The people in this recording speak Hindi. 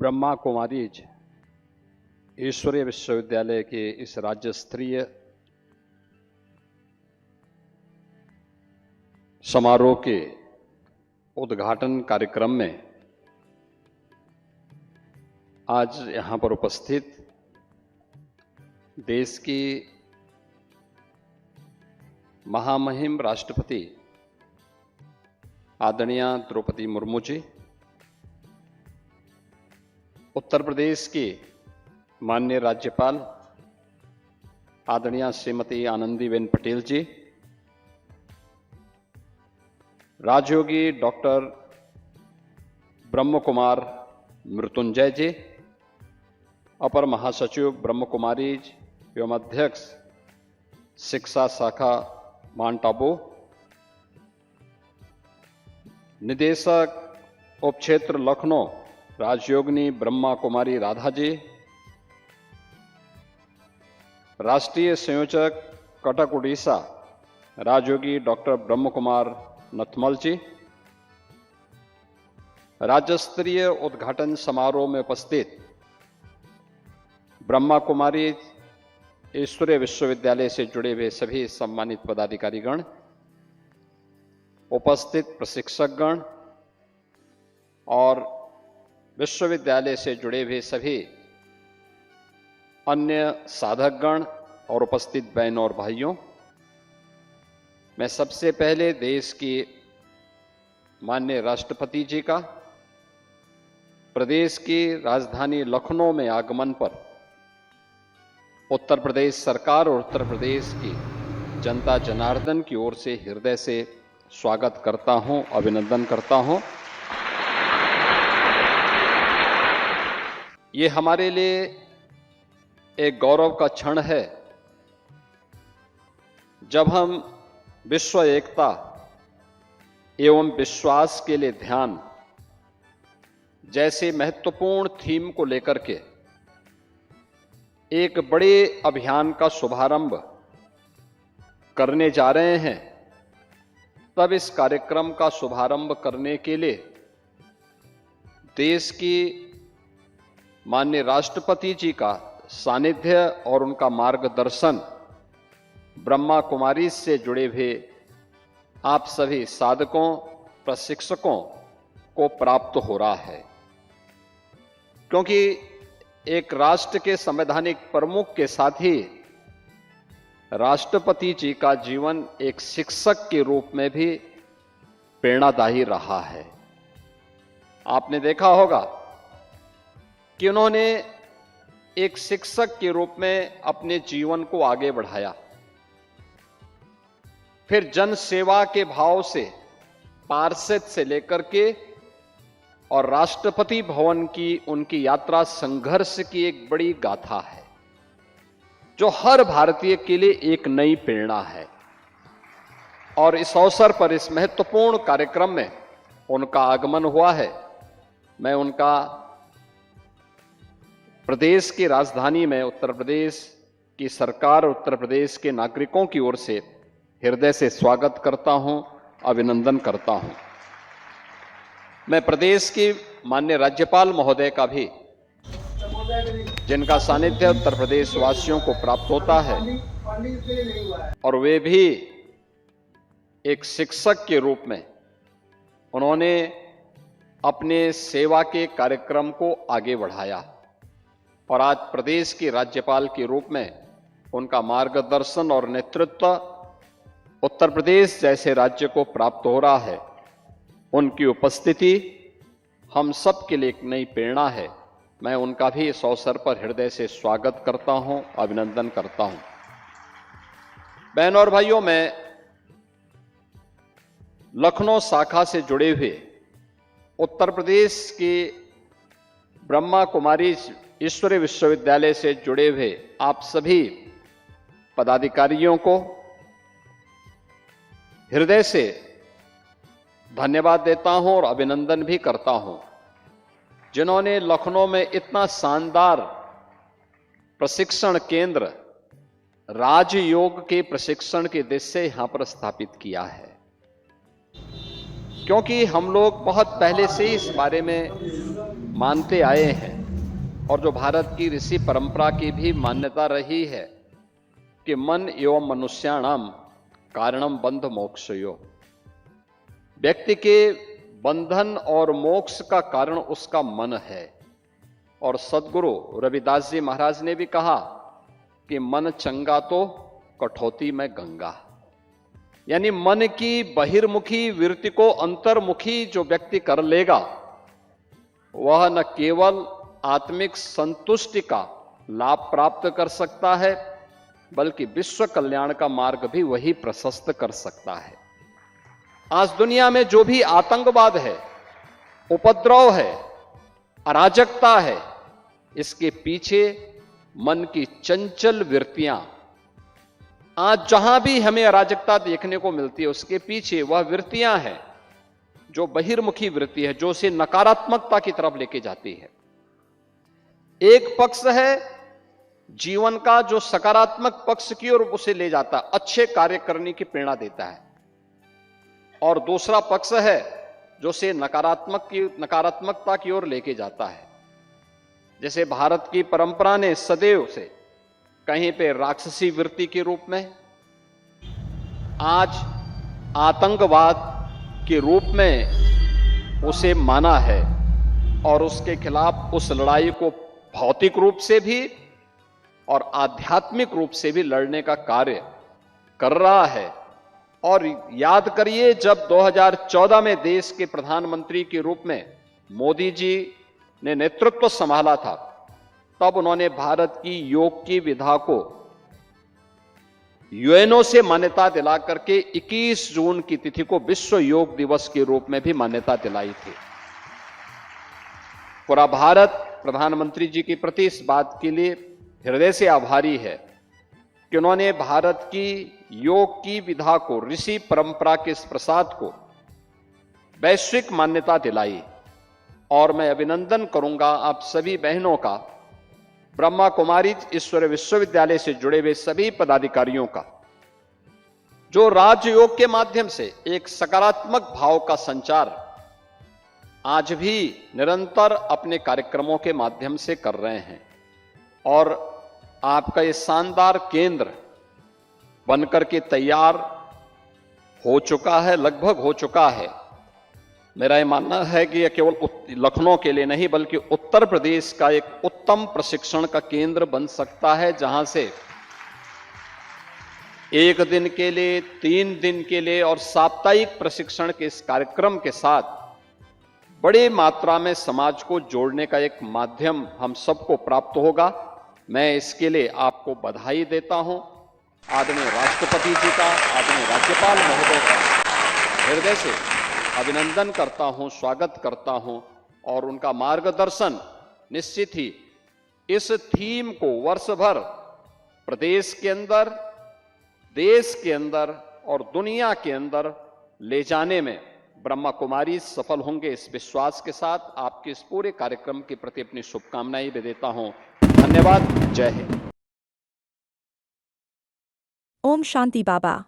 ब्रह्मा कुमारीज ईश्वरीय विश्वविद्यालय के इस राज्य स्तरीय समारोह के उद्घाटन कार्यक्रम में आज यहां पर उपस्थित देश की महामहिम राष्ट्रपति आदरणीय द्रौपदी मुर्मू जी, उत्तर प्रदेश की माननीय राज्यपाल आदरणीय श्रीमती आनंदीबेन पटेल जी, राजयोगी डॉक्टर ब्रह्म कुमार मृत्युंजय जी, अपर महासचिव ब्रह्म कुमारीज एवं अध्यक्ष शिक्षा शाखा माउंट आबू, निदेशक उपक्षेत्र लखनऊ राजयोगिनी ब्रह्मा कुमारी राधा जी, राष्ट्रीय संयोजक कटक उड़ीसा राजयोगी डॉक्टर ब्रह्म कुमार नथमल जी, राज्य स्तरीय उद्घाटन समारोह में उपस्थित ब्रह्मा कुमारी ईश्वरीय विश्वविद्यालय से जुड़े हुए सभी सम्मानित पदाधिकारीगण, उपस्थित प्रशिक्षकगण और विश्वविद्यालय से जुड़े हुए सभी अन्य साधकगण और उपस्थित बहनों और भाइयों, मैं सबसे पहले देश की माननीय राष्ट्रपति जी का प्रदेश की राजधानी लखनऊ में आगमन पर उत्तर प्रदेश सरकार और उत्तर प्रदेश की जनता जनार्दन की ओर से हृदय से स्वागत करता हूं, अभिनंदन करता हूं। ये हमारे लिए एक गौरव का क्षण है जब हम विश्व एकता एवं विश्वास के लिए ध्यान जैसे महत्वपूर्ण थीम को लेकर के एक बड़े अभियान का शुभारंभ करने जा रहे हैं। तब इस कार्यक्रम का शुभारंभ करने के लिए देश की माननीय राष्ट्रपति जी का सानिध्य और उनका मार्गदर्शन ब्रह्मा कुमारी से जुड़े हुए आप सभी साधकों, प्रशिक्षकों को प्राप्त हो रहा है, क्योंकि एक राष्ट्र के संवैधानिक प्रमुख के साथ ही राष्ट्रपति जी का जीवन एक शिक्षक के रूप में भी प्रेरणादायी रहा है। आपने देखा होगा कि उन्होंने एक शिक्षक के रूप में अपने जीवन को आगे बढ़ाया, फिर जन सेवा के भाव से पार्षद से लेकर के और राष्ट्रपति भवन की उनकी यात्रा संघर्ष की एक बड़ी गाथा है जो हर भारतीय के लिए एक नई प्रेरणा है। और इस अवसर पर इस महत्वपूर्ण कार्यक्रम में उनका आगमन हुआ है। मैं उनका प्रदेश की राजधानी में उत्तर प्रदेश की सरकार, उत्तर प्रदेश के नागरिकों की ओर से हृदय से स्वागत करता हूं, अभिनंदन करता हूं। मैं प्रदेश की माननीय राज्यपाल महोदय का भी, जिनका सानिध्य उत्तर प्रदेश वासियों को प्राप्त होता है और वे भी एक शिक्षक के रूप में उन्होंने अपने सेवा के कार्यक्रम को आगे बढ़ाया और आज प्रदेश की राज्यपाल के रूप में उनका मार्गदर्शन और नेतृत्व उत्तर प्रदेश जैसे राज्य को प्राप्त हो रहा है। उनकी उपस्थिति हम सब के लिए एक नई प्रेरणा है। मैं उनका भी इस अवसर पर हृदय से स्वागत करता हूं, अभिनंदन करता हूं। बहनों और भाइयों, मैं लखनऊ शाखा से जुड़े हुए उत्तर प्रदेश की ब्रह्मा कुमारी ईश्वरीय विश्वविद्यालय से जुड़े हुए आप सभी पदाधिकारियों को हृदय से धन्यवाद देता हूं और अभिनंदन भी करता हूं, जिन्होंने लखनऊ में इतना शानदार प्रशिक्षण केंद्र राजयोग के प्रशिक्षण के दृश्य यहां पर स्थापित किया है। क्योंकि हम लोग बहुत पहले से इस बारे में मानते आए हैं और जो भारत की ऋषि परंपरा की भी मान्यता रही है कि मन एवं मनुष्याणाम कारणम बंध मोक्षयो, व्यक्ति के बंधन और मोक्ष का कारण उसका मन है। और सदगुरु रविदास जी महाराज ने भी कहा कि मन चंगा तो कठौती में गंगा, यानी मन की बहिर्मुखी वृत्ति को अंतर्मुखी जो व्यक्ति कर लेगा वह न केवल आत्मिक संतुष्टि का लाभ प्राप्त कर सकता है बल्कि विश्व कल्याण का मार्ग भी वही प्रशस्त कर सकता है। आज दुनिया में जो भी आतंकवाद है, उपद्रव है, अराजकता है, इसके पीछे मन की चंचल वृत्तियां, आज जहां भी हमें अराजकता देखने को मिलती है उसके पीछे वह वृत्तियां हैं जो बहिर्मुखी वृत्ति है, जो उसे नकारात्मकता की तरफ लेके जाती है। एक पक्ष है जीवन का जो सकारात्मक पक्ष की ओर उसे ले जाता है, अच्छे कार्य करने की प्रेरणा देता है, और दूसरा पक्ष है जो उसे नकारात्मकता की ओर लेके जाता है। जैसे भारत की परंपरा ने सदैव से कहीं पे राक्षसी वृत्ति के रूप में, आज आतंकवाद के रूप में उसे माना है और उसके खिलाफ उस लड़ाई को भौतिक रूप से भी और आध्यात्मिक रूप से भी लड़ने का कार्य कर रहा है। और याद करिए, जब 2014 में देश के प्रधानमंत्री के रूप में मोदी जी ने नेतृत्व संभाला था, तब उन्होंने भारत की योग की विधा को यूएनओ से मान्यता दिला करके 21 जून की तिथि को विश्व योग दिवस के रूप में भी मान्यता दिलाई थी। पूरा भारत प्रधानमंत्री जी के प्रति इस बात के लिए हृदय से आभारी है कि उन्होंने भारत की योग की विधा को, ऋषि परंपरा के इस प्रसाद को वैश्विक मान्यता दिलाई। और मैं अभिनंदन करूंगा आप सभी बहनों का, ब्रह्मा कुमारी ईश्वर विश्वविद्यालय से जुड़े हुए सभी पदाधिकारियों का, जो राजयोग के माध्यम से एक सकारात्मक भाव का संचार आज भी निरंतर अपने कार्यक्रमों के माध्यम से कर रहे हैं। और आपका ये शानदार केंद्र बनकर के तैयार हो चुका है, लगभग हो चुका है। मेरा यह मानना है कि यह केवल लखनऊ के लिए नहीं बल्कि उत्तर प्रदेश का एक उत्तम प्रशिक्षण का केंद्र बन सकता है, जहां से 1 दिन के लिए, 3 दिन के लिए और साप्ताहिक प्रशिक्षण के इस कार्यक्रम के साथ बड़ी मात्रा में समाज को जोड़ने का एक माध्यम हम सबको प्राप्त होगा। मैं इसके लिए आपको बधाई देता हूं। आदरणीय राष्ट्रपति जी का, आदरणीय राज्यपाल महोदय का हृदय से अभिनंदन करता हूं, स्वागत करता हूं, और उनका मार्गदर्शन निश्चित ही इस थीम को वर्ष भर प्रदेश के अंदर, देश के अंदर और दुनिया के अंदर ले जाने में ब्रह्मा कुमारी सफल होंगे। इस विश्वास के साथ आपके इस पूरे कार्यक्रम के प्रति अपनी शुभकामनाएं भी देता हूं। धन्यवाद। जय हिंद। ओम शांति बाबा।